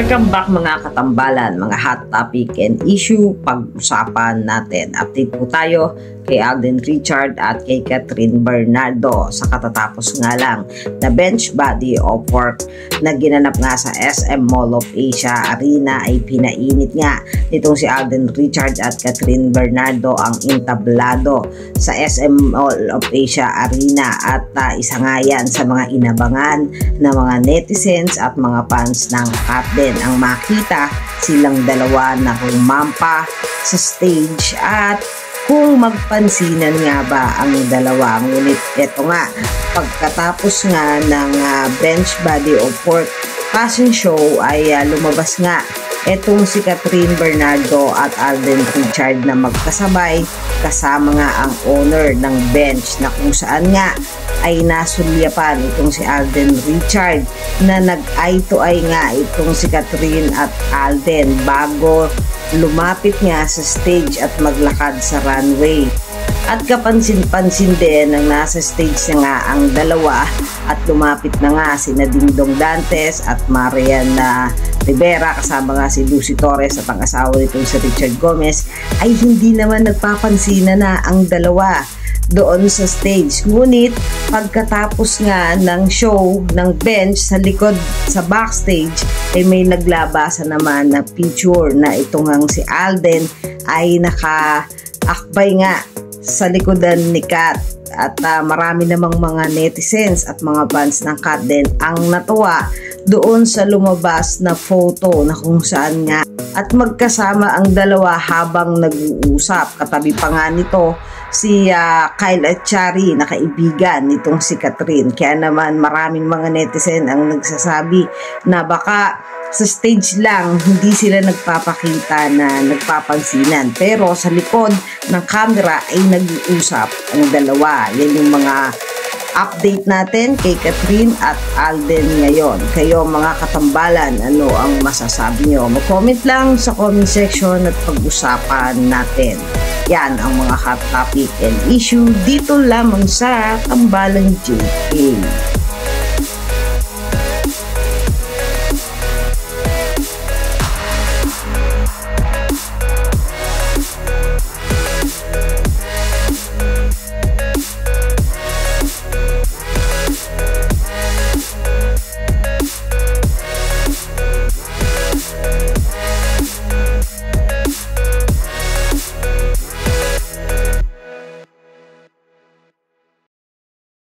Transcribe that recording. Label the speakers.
Speaker 1: Welcome back mga katambalan, mga hot topic and issue pag-usapan natin. Update po tayo kay Alden Richard at kay Catherine Bernardo sa katatapos nga lang na bench body of work na ginanap nga sa SM Mall of Asia Arena ay pinainit nga nitong si Alden Richard at Catherine Bernardo ang entablado sa SM Mall of Asia Arena at isa nga yan sa mga inabangan na mga netizens at mga fans ng Catden ang makita silang dalawa na humampa sa stage at kung magpansinan nga ba ang dalawa. Ngunit eto nga, pagkatapos nga ng bench body of work passing show ay lumabas nga etong si Catherine Bernardo at Alden Richard na magkasabay kasama nga ang owner ng bench na kung saan nga ay nasulyapan itong si Alden Richard na nag-eye to eye nga itong si Catherine at Alden bago lumapit nga sa stage at maglakad sa runway. At kapansin-pansin din nang nasa stage na nga ang dalawa at lumapit na nga si Dingdong Dantes at Mariana Rivera kasama nga si Lucy Torres at ang asawa nitong si Richard Gomez ay hindi naman nagpapansin na ang dalawa doon sa stage. Ngunit pagkatapos nga ng show ng bench sa likod sa backstage ay may naglabasan naman na picture na ito ngang si Alden ay nakaakbay nga sa likodan ni Kat at marami namang mga netizens at mga fans ng Catden ang natuwa doon sa lumabas na photo na kung saan nga at magkasama ang dalawa habang nag-uusap. Katabi pa nga nito si Kyle at Chari na kaibigan nitong si Catherine. Kaya naman maraming mga netizen ang nagsasabi na baka sa stage lang hindi sila nagpapakita na nagpapansinan pero sa likod ng camera ay nag-uusap ang dalawa. Yan yung mga update natin kay Catherine at Alden ngayon. Kayo mga katambalan, ano ang masasabi nyo? Mag-comment lang sa comment section at pag-usapan natin. Yan ang mga hot topic and issue dito lamang sa Tambalang JK.